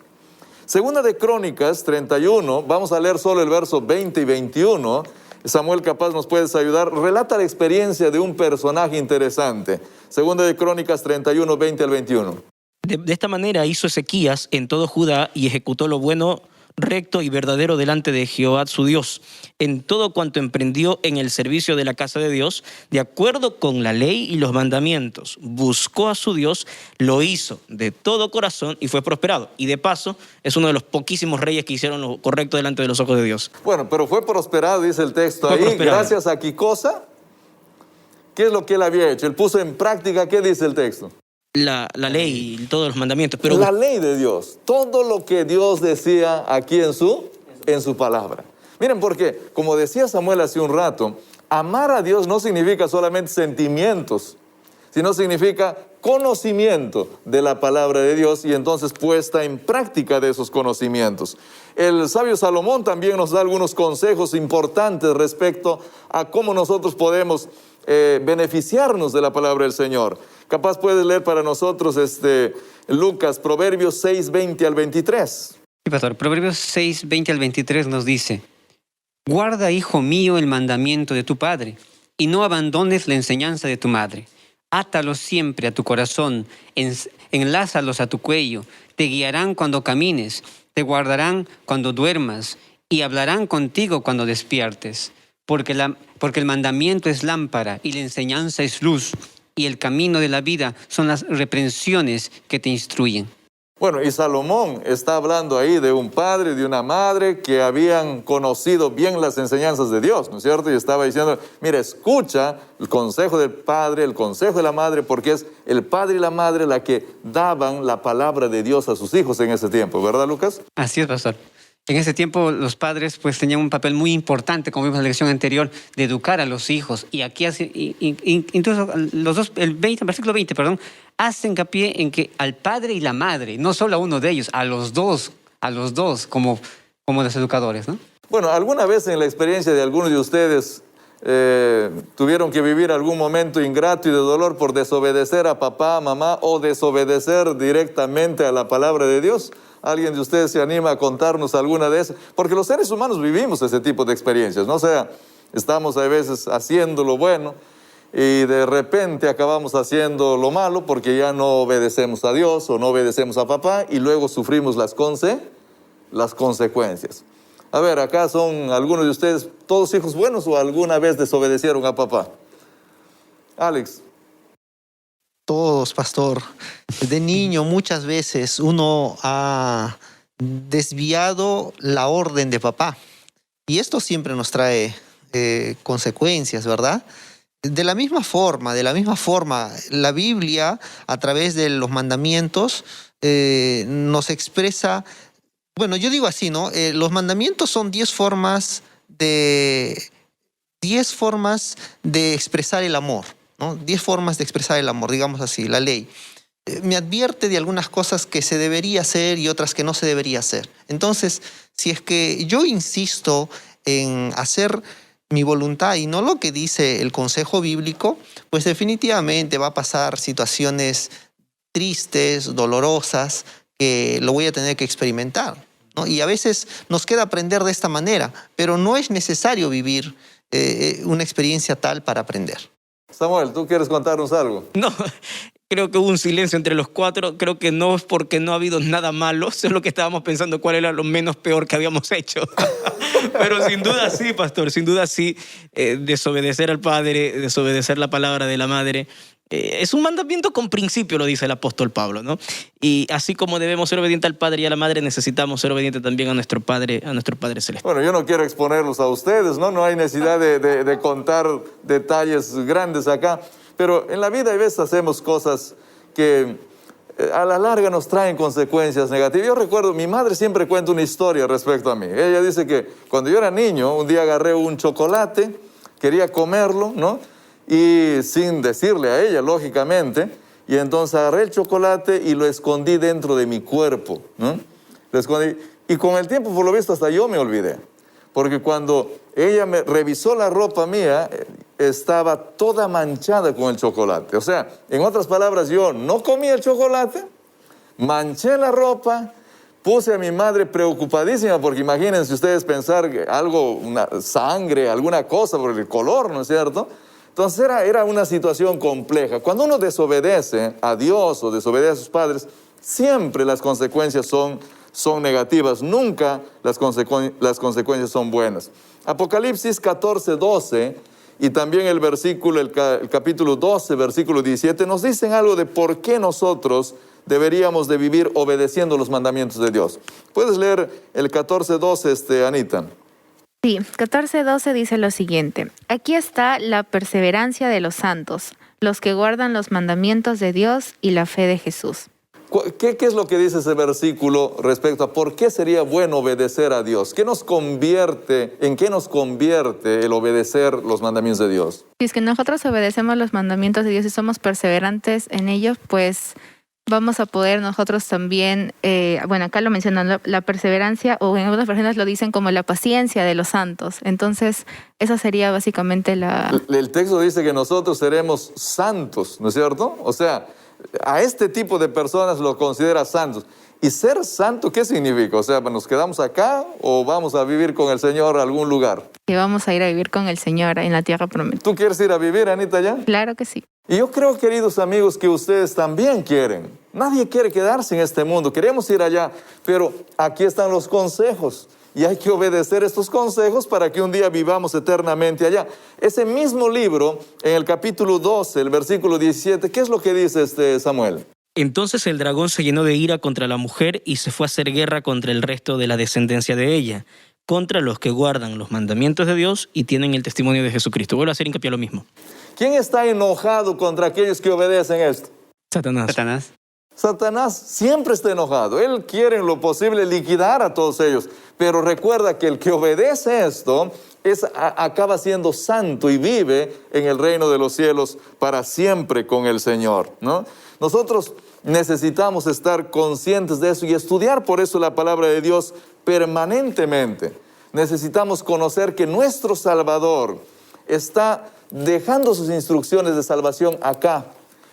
Segunda de Crónicas 31, vamos a leer solo el verso 20 y 21. Samuel, capaz nos puedes ayudar. Relata la experiencia de un personaje interesante. Segunda de Crónicas 31, 20 al 21. De esta manera hizo Ezequías en todo Judá y ejecutó lo bueno, recto y verdadero delante de Jehová su Dios, en todo cuanto emprendió en el servicio de la casa de Dios, de acuerdo con la ley y los mandamientos. Buscó a su Dios, lo hizo de todo corazón y fue prosperado. Y de paso, es uno de los poquísimos reyes que hicieron lo correcto delante de los ojos de Dios. Bueno, pero fue prosperado, dice el texto ahí, gracias a qué cosa. ¿Qué es lo que él había hecho? Él puso en práctica, ¿qué dice el texto? La ley y todos los mandamientos. Pero la ley de Dios, todo lo que Dios decía aquí en su palabra. Miren, porque, como decía Samuel hace un rato, amar a Dios no significa solamente sentimientos, sino significa conocimiento de la palabra de Dios y entonces puesta en práctica de esos conocimientos. El sabio Salomón también nos da algunos consejos importantes respecto a cómo nosotros podemos beneficiarnos de la palabra del Señor. Capaz puedes leer para nosotros Lucas, Proverbios 6, 20 al 23. Sí, pastor. Proverbios 6, 20 al 23 nos dice: guarda, hijo mío, el mandamiento de tu padre, y no abandones la enseñanza de tu madre. Átalos siempre a tu corazón, enlázalos a tu cuello, te guiarán cuando camines, te guardarán cuando duermas, y hablarán contigo cuando despiertes. Porque el mandamiento es lámpara, y la enseñanza es luz, y el camino de la vida son las reprensiones que te instruyen. Bueno, y Salomón está hablando ahí de un padre y de una madre que habían conocido bien las enseñanzas de Dios, ¿no es cierto? Y estaba diciendo, mira, escucha el consejo del padre, el consejo de la madre, porque es el padre y la madre la que daban la palabra de Dios a sus hijos en ese tiempo, ¿verdad, Lucas? Así es, pastor. En ese tiempo los padres pues tenían un papel muy importante, como vimos en la lección anterior, de educar a los hijos. Y aquí incluso los dos, el versículo 20, hace hincapié en que al padre y la madre, no solo a uno de ellos, a los dos como los educadores, ¿no? Bueno, ¿alguna vez en la experiencia de algunos de ustedes tuvieron que vivir algún momento ingrato y de dolor por desobedecer a papá, mamá o desobedecer directamente a la palabra de Dios? ¿Alguien de ustedes se anima a contarnos alguna de esas? Porque los seres humanos vivimos ese tipo de experiencias, ¿no? O sea, estamos a veces haciendo lo bueno y de repente acabamos haciendo lo malo porque ya no obedecemos a Dios o no obedecemos a papá y luego sufrimos las consecuencias. A ver, acá son algunos de ustedes todos hijos buenos o alguna vez desobedecieron a papá. Alex. Todos, pastor. De niño muchas veces uno ha desviado la orden de papá. Y esto siempre nos trae consecuencias, ¿verdad? De la misma forma, la Biblia, a través de los mandamientos, nos expresa, bueno, yo digo así, ¿no? Los mandamientos son 10 formas de expresar el amor, ¿no? 10 formas de expresar el amor, digamos así, la ley. Me advierte de algunas cosas que se debería hacer y otras que no se debería hacer. Entonces, si es que yo insisto en hacer mi voluntad y no lo que dice el consejo bíblico, pues definitivamente va a pasar situaciones tristes, dolorosas, que lo voy a tener que experimentar, ¿no? Y a veces nos queda aprender de esta manera, pero no es necesario vivir una experiencia tal para aprender. Samuel, ¿tú quieres contarnos algo? No, creo que hubo un silencio entre los cuatro. Creo que no es porque no ha habido nada malo, solo que estábamos pensando cuál era lo menos peor que habíamos hecho. Pero sin duda sí, pastor, sin duda sí, desobedecer al padre, desobedecer la palabra de la madre, Es un mandamiento con principio, lo dice el apóstol Pablo, ¿no? Y así como debemos ser obedientes al Padre y a la Madre, necesitamos ser obedientes también a nuestro Padre Celestial. Bueno, yo no quiero exponerlos a ustedes, ¿no? No hay necesidad de contar detalles grandes acá, pero en la vida a veces hacemos cosas que a la larga nos traen consecuencias negativas. Yo recuerdo, mi madre siempre cuenta una historia respecto a mí. Ella dice que cuando yo era niño, un día agarré un chocolate, quería comerlo, ¿no? Y sin decirle a ella, lógicamente, y entonces agarré el chocolate y lo escondí dentro de mi cuerpo, ¿no? Lo escondí. Y con el tiempo, por lo visto, hasta yo me olvidé. Porque cuando ella me revisó la ropa mía, estaba toda manchada con el chocolate. O sea, en otras palabras, yo no comí el chocolate, manché la ropa, puse a mi madre preocupadísima, porque imagínense ustedes pensar que algo, una sangre, alguna cosa por el color, ¿no es cierto? Entonces era una situación compleja. Cuando uno desobedece a Dios o desobedece a sus padres, siempre las consecuencias son negativas, nunca las consecuencias son buenas. Apocalipsis 14:12 y también el capítulo 12, versículo 17, nos dicen algo de por qué nosotros deberíamos de vivir obedeciendo los mandamientos de Dios. ¿Puedes leer el 14:12, Anita? Sí, 14:12 dice lo siguiente: aquí está la perseverancia de los santos, los que guardan los mandamientos de Dios y la fe de Jesús. ¿Qué es lo que dice ese versículo respecto a por qué sería bueno obedecer a Dios? ¿En qué nos convierte el obedecer los mandamientos de Dios? Si es que nosotros obedecemos los mandamientos de Dios y somos perseverantes en ellos, pues vamos a poder nosotros también, acá lo mencionan, la perseverancia, o en algunas versiones lo dicen como la paciencia de los santos. Entonces, esa sería básicamente El texto dice que nosotros seremos santos, ¿no es cierto? O sea, a este tipo de personas lo considera santos. ¿Y ser santo qué significa? O sea, ¿nos quedamos acá o vamos a vivir con el Señor a algún lugar? Que vamos a ir a vivir con el Señor en la tierra prometida. ¿Tú quieres ir a vivir, Anita, allá? Claro que sí. Y yo creo, queridos amigos, que ustedes también quieren. Nadie quiere quedarse en este mundo. Queremos ir allá, pero aquí están los consejos. Y hay que obedecer estos consejos para que un día vivamos eternamente allá. Ese mismo libro, en el capítulo 12, el versículo 17, ¿qué es lo que dice Samuel? Entonces el dragón se llenó de ira contra la mujer y se fue a hacer guerra contra el resto de la descendencia de ella, contra los que guardan los mandamientos de Dios y tienen el testimonio de Jesucristo. Vuelvo a hacer hincapié a lo mismo. ¿Quién está enojado contra aquellos que obedecen esto? Satanás. Satanás siempre está enojado. Él quiere en lo posible liquidar a todos ellos. Pero recuerda que el que obedece esto acaba siendo santo y vive en el reino de los cielos para siempre con el Señor, ¿no? Nosotros necesitamos estar conscientes de eso y estudiar por eso la palabra de Dios permanentemente. Necesitamos conocer que nuestro Salvador está dejando sus instrucciones de salvación acá.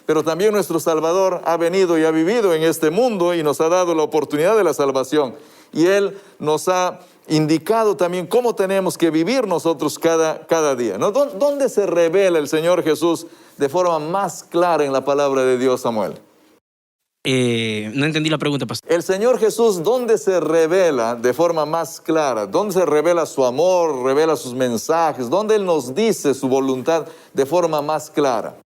Pero también nuestro Salvador ha venido y ha vivido en este mundo y nos ha dado la oportunidad de la salvación. Y Él nos ha indicado también cómo tenemos que vivir nosotros cada día, ¿no? ¿Dónde se revela el Señor Jesús de forma más clara en la palabra de Dios, Samuel? No entendí la pregunta, pastor. El Señor Jesús, ¿dónde se revela de forma más clara? ¿Dónde se revela su amor, revela sus mensajes? ¿Dónde Él nos dice su voluntad de forma más clara?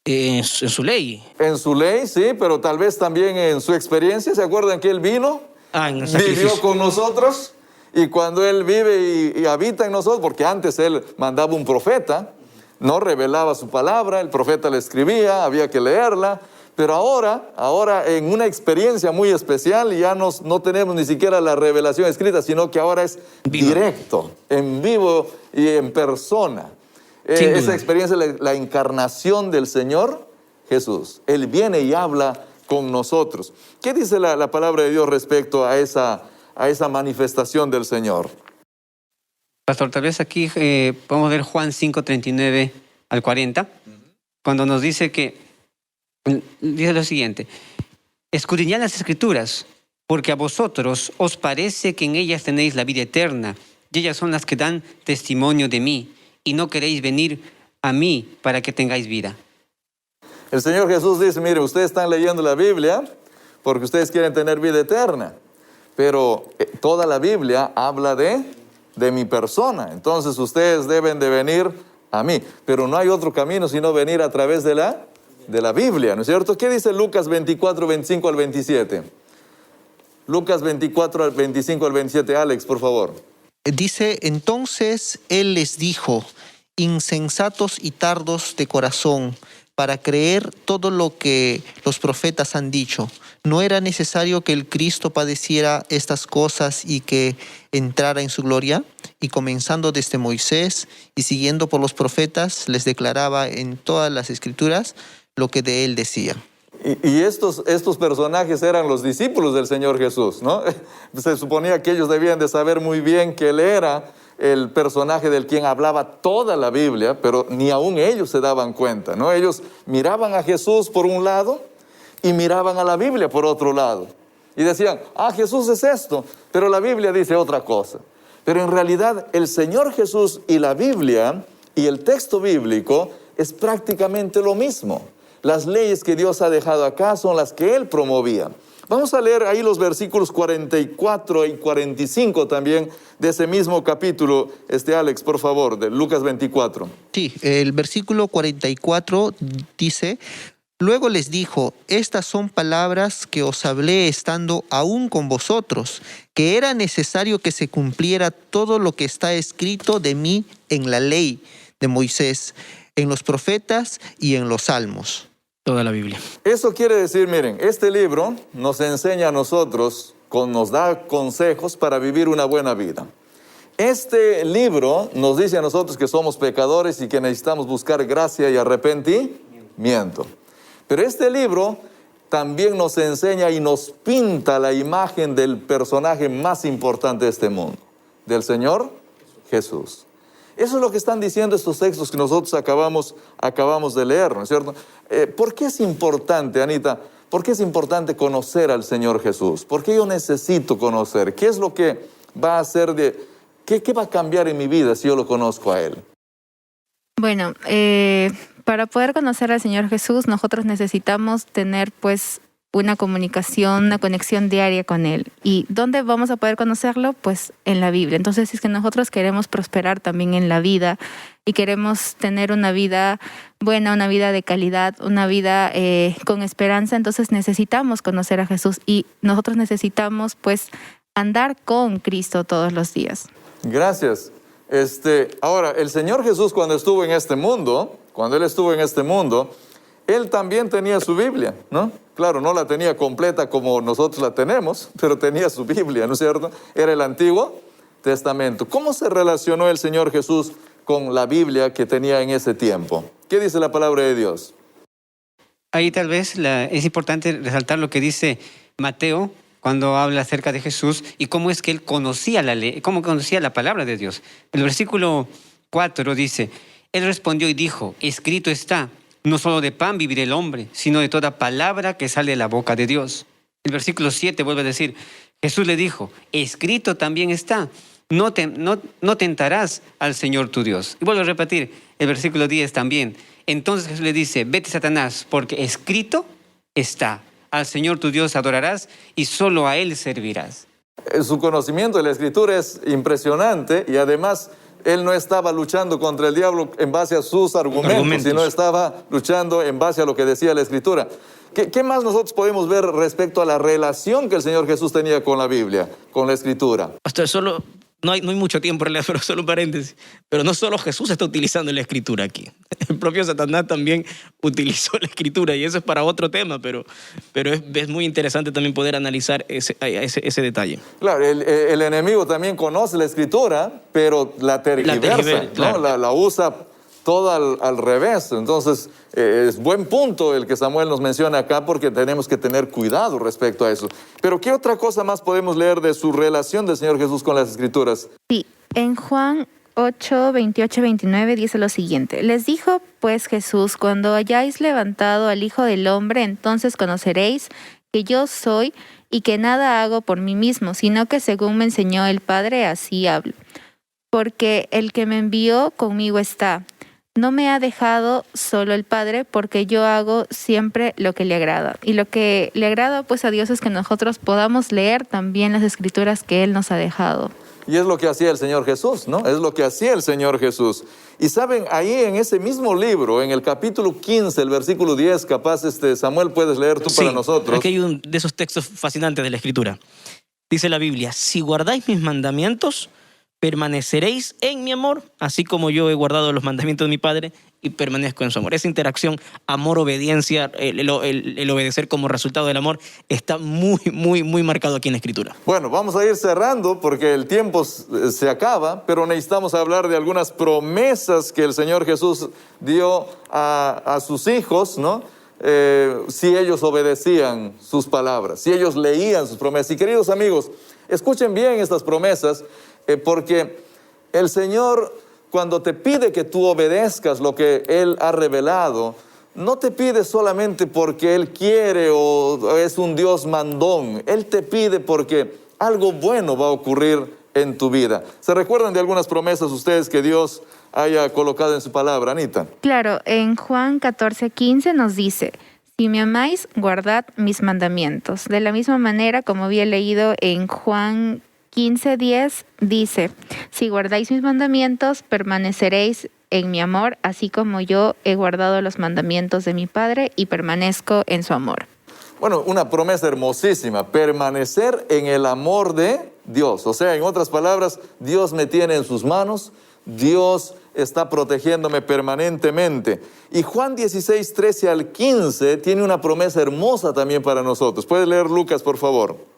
En su ley. En su ley, sí, pero tal vez también en su experiencia. ¿Se acuerdan que Él vino? En el sacrificio. Vivió con nosotros. Y cuando Él vive y habita en nosotros, porque antes Él mandaba un profeta, no revelaba su palabra, el profeta la escribía, había que leerla. Pero ahora en una experiencia muy especial ya no tenemos ni siquiera la revelación escrita, sino que ahora es directo, en vivo y en persona. Esa experiencia es la encarnación del Señor Jesús. Él viene y habla con nosotros. ¿Qué dice la palabra de Dios respecto a esa manifestación del Señor? Pastor, tal vez aquí podemos ver Juan 5:39 al 40, cuando nos dice dice lo siguiente: escudriñad las Escrituras, porque a vosotros os parece que en ellas tenéis la vida eterna, y ellas son las que dan testimonio de mí, y no queréis venir a mí para que tengáis vida. El Señor Jesús dice, mire, ustedes están leyendo la Biblia porque ustedes quieren tener vida eterna, pero toda la Biblia habla de mi persona, entonces ustedes deben de venir a mí, pero no hay otro camino sino venir a través de la De la Biblia, ¿no es cierto? ¿Qué dice Lucas 24, 25 al 27? Lucas 24, 25 al 27. Alex, por favor. Dice, entonces él les dijo, insensatos y tardos de corazón, para creer todo lo que los profetas han dicho. ¿No era necesario que el Cristo padeciera estas cosas y que entrara en su gloria? Y comenzando desde Moisés y siguiendo por los profetas, les declaraba en todas las escrituras lo que de él decía. Y estos personajes eran los discípulos del Señor Jesús, ¿no? Se suponía que ellos debían de saber muy bien que Él era el personaje del quien hablaba toda la Biblia, pero ni aún ellos se daban cuenta, ¿no? Ellos miraban a Jesús por un lado y miraban a la Biblia por otro lado. Y decían, Jesús es esto, pero la Biblia dice otra cosa. Pero en realidad el Señor Jesús y la Biblia y el texto bíblico es prácticamente lo mismo. Las leyes que Dios ha dejado acá son las que Él promovía. Vamos a leer ahí los versículos 44 y 45 también de ese mismo capítulo. Alex, por favor, de Lucas 24. Sí, el versículo 44 dice, luego les dijo, estas son palabras que os hablé estando aún con vosotros, que era necesario que se cumpliera todo lo que está escrito de mí en la ley de Moisés, en los profetas y en los salmos. Toda la Biblia. Eso quiere decir, miren, este libro nos enseña a nosotros, nos da consejos para vivir una buena vida. Este libro nos dice a nosotros que somos pecadores y que necesitamos buscar gracia y arrepentimiento. Pero este libro también nos enseña y nos pinta la imagen del personaje más importante de este mundo, del Señor Jesús. Eso es lo que están diciendo estos textos que nosotros acabamos de leer, ¿no es cierto? ¿Por qué es importante, Anita? ¿Por qué es importante conocer al Señor Jesús? ¿Por qué yo necesito conocer? ¿Qué es lo que va a hacer qué va a cambiar en mi vida si yo lo conozco a Él? Bueno, para poder conocer al Señor Jesús, nosotros necesitamos tener pues una comunicación, una conexión diaria con Él. ¿Y dónde vamos a poder conocerlo? Pues en la Biblia. Entonces, si es que nosotros queremos prosperar también en la vida y queremos tener una vida buena, una vida de calidad, una vida con esperanza, entonces necesitamos conocer a Jesús y nosotros necesitamos pues andar con Cristo todos los días. Gracias. Ahora, el Señor Jesús cuando Él estuvo en este mundo, Él también tenía su Biblia, ¿no? Claro, no la tenía completa como nosotros la tenemos, pero tenía su Biblia, ¿no es cierto? Era el Antiguo Testamento. ¿Cómo se relacionó el Señor Jesús con la Biblia que tenía en ese tiempo? ¿Qué dice la palabra de Dios? Ahí tal vez es importante resaltar lo que dice Mateo cuando habla acerca de Jesús y cómo es que Él conocía la ley, cómo conocía la palabra de Dios. El versículo 4 dice, Él respondió y dijo, escrito está, no solo de pan vivirá el hombre, sino de toda palabra que sale de la boca de Dios. El versículo 7 vuelve a decir, Jesús le dijo, escrito también está, no tentarás al Señor tu Dios. Y vuelvo a repetir, el versículo 10 también. Entonces Jesús le dice, vete Satanás, porque escrito está, al Señor tu Dios adorarás y solo a Él servirás. Su conocimiento de la Escritura es impresionante y además Él no estaba luchando contra el diablo en base a sus argumentos, sino estaba luchando en base a lo que decía la Escritura. ¿Qué más nosotros podemos ver respecto a la relación que el Señor Jesús tenía con la Biblia, con la Escritura? Pastor, no hay mucho tiempo, pero solo un paréntesis. Pero no solo Jesús está utilizando la Escritura aquí. El propio Satanás también utilizó la Escritura y eso es para otro tema, pero es muy interesante también poder analizar ese detalle. Claro, el enemigo también conoce la Escritura, pero la tergiversa, ¿no? Claro. La usa toda al revés. Entonces, es buen punto el que Samuel nos menciona acá porque tenemos que tener cuidado respecto a eso. Pero, ¿qué otra cosa más podemos leer de su relación del Señor Jesús con las Escrituras? Sí, en Juan 8, 28, 29 dice lo siguiente. Les dijo pues Jesús, cuando hayáis levantado al Hijo del Hombre, entonces conoceréis que yo soy y que nada hago por mí mismo, sino que según me enseñó el Padre, así hablo. Porque el que me envió conmigo está. No me ha dejado solo el Padre, porque yo hago siempre lo que le agrada. Y lo que le agrada pues a Dios es que nosotros podamos leer también las Escrituras que Él nos ha dejado. Y es lo que hacía el Señor Jesús, ¿no? Es lo que hacía el Señor Jesús. Y saben, ahí en ese mismo libro, en el capítulo 15, el versículo 10, capaz Samuel puedes leer tú para nosotros. Aquí hay un de esos textos fascinantes de la Escritura. Dice la Biblia, si guardáis mis mandamientos, permaneceréis en mi amor, así como yo he guardado los mandamientos de mi Padre y permanezco en su amor. Esa interacción, amor-obediencia, el obedecer como resultado del amor, está muy marcado aquí en la Escritura. Bueno, vamos a ir cerrando porque el tiempo se acaba, pero necesitamos hablar de algunas promesas que el Señor Jesús dio a sus hijos, ¿no? Si ellos obedecían sus palabras, si ellos leían sus promesas. Y queridos amigos, escuchen bien estas promesas, porque el Señor, cuando te pide que tú obedezcas lo que Él ha revelado, no te pide solamente porque Él quiere o es un Dios mandón. Él te pide porque algo bueno va a ocurrir en tu vida. ¿Se recuerdan de algunas promesas ustedes que Dios haya colocado en su palabra, Anita? Claro, en Juan 14:15 nos dice, si me amáis, guardad mis mandamientos. De la misma manera, como había leído en Juan 15:10, dice, si guardáis mis mandamientos, permaneceréis en mi amor, así como yo he guardado los mandamientos de mi Padre y permanezco en su amor. Bueno, una promesa hermosísima, permanecer en el amor de Dios. O sea, en otras palabras, Dios me tiene en sus manos, Dios está protegiéndome permanentemente. Y Juan 16:13 al 15 tiene una promesa hermosa también para nosotros. ¿Puedes leer, Lucas, por favor?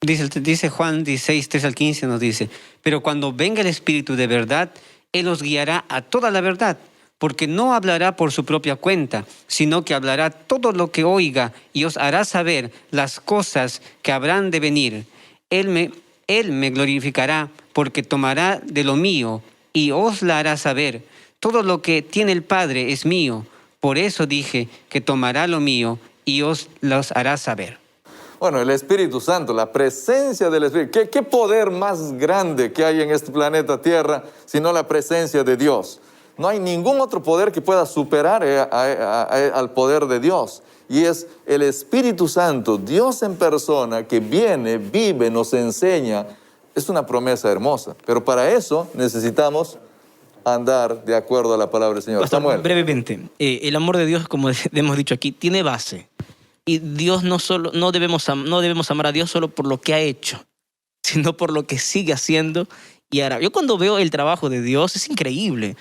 Dice Juan 16, 3 al 15, nos dice, pero cuando venga el Espíritu de verdad, Él os guiará a toda la verdad, porque no hablará por su propia cuenta, sino que hablará todo lo que oiga y os hará saber las cosas que habrán de venir. Él me glorificará, porque tomará de lo mío y os la hará saber. Todo lo que tiene el Padre es mío, por eso dije que tomará lo mío y os los hará saber. Bueno, el Espíritu Santo, la presencia del Espíritu. ¿Qué poder más grande que hay en este planeta Tierra sino la presencia de Dios? No hay ningún otro poder que pueda superar al poder de Dios. Y es el Espíritu Santo, Dios en persona, que viene, vive, nos enseña. Es una promesa hermosa. Pero para eso necesitamos andar de acuerdo a la palabra del Señor. Pastor, Samuel. brevemente, el amor de Dios, como hemos dicho aquí, tiene base. Y Dios no debemos amar a Dios solo por lo que ha hecho, sino por lo que sigue haciendo y hará. Yo cuando veo el trabajo de Dios es increíble.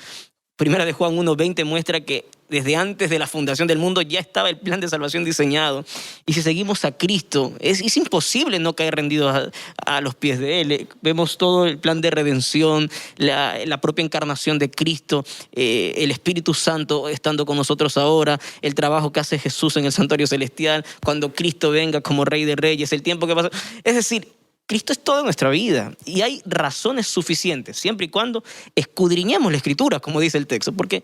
Primera de Juan 1:20 muestra que desde antes de la fundación del mundo ya estaba el plan de salvación diseñado. Y si seguimos a Cristo, es imposible no caer rendidos a los pies de Él. Vemos todo el plan de redención, la propia encarnación de Cristo, el Espíritu Santo estando con nosotros ahora, el trabajo que hace Jesús en el santuario celestial, cuando Cristo venga como Rey de Reyes, el tiempo que pasa. Es decir, Cristo es toda nuestra vida y hay razones suficientes, siempre y cuando escudriñemos la Escritura, como dice el texto. Porque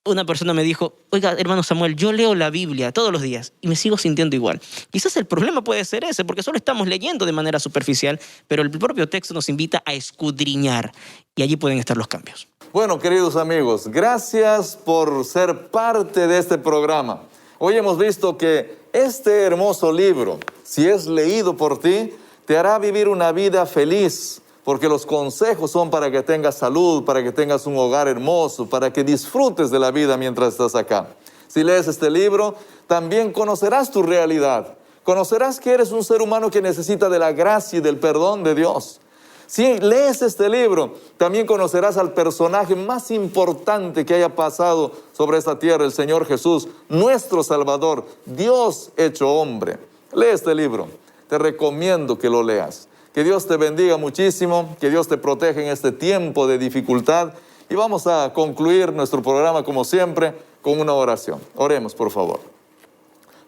una persona me dijo, oiga, hermano Samuel, yo leo la Biblia todos los días y me sigo sintiendo igual. Quizás el problema puede ser ese, porque solo estamos leyendo de manera superficial, pero el propio texto nos invita a escudriñar y allí pueden estar los cambios. Bueno, queridos amigos, gracias por ser parte de este programa. Hoy hemos visto que este hermoso libro, si es leído por ti, te hará vivir una vida feliz, porque los consejos son para que tengas salud, para que tengas un hogar hermoso, para que disfrutes de la vida mientras estás acá. Si lees este libro, también conocerás tu realidad. Conocerás que eres un ser humano que necesita de la gracia y del perdón de Dios. Si lees este libro, también conocerás al personaje más importante que haya pasado sobre esta tierra, el Señor Jesús, nuestro Salvador, Dios hecho hombre. Lee este libro. Te recomiendo que lo leas. Que Dios te bendiga muchísimo, que Dios te proteja en este tiempo de dificultad. Y vamos a concluir nuestro programa, como siempre, con una oración. Oremos, por favor.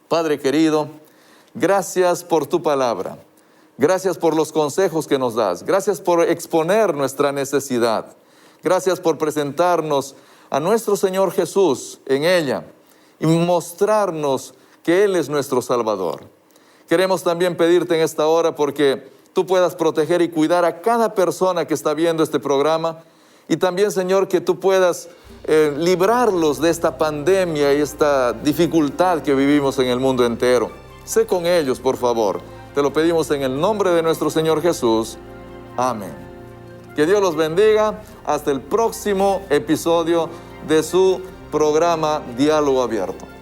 Padre querido, gracias por tu palabra. Gracias por los consejos que nos das. Gracias por exponer nuestra necesidad. Gracias por presentarnos a nuestro Señor Jesús en ella y mostrarnos que Él es nuestro Salvador. Queremos también pedirte en esta hora porque tú puedas proteger y cuidar a cada persona que está viendo este programa. Y también, Señor, que tú puedas librarlos de esta pandemia y esta dificultad que vivimos en el mundo entero. Sé con ellos, por favor. Te lo pedimos en el nombre de nuestro Señor Jesús. Amén. Que Dios los bendiga. Hasta el próximo episodio de su programa Diálogo Abierto.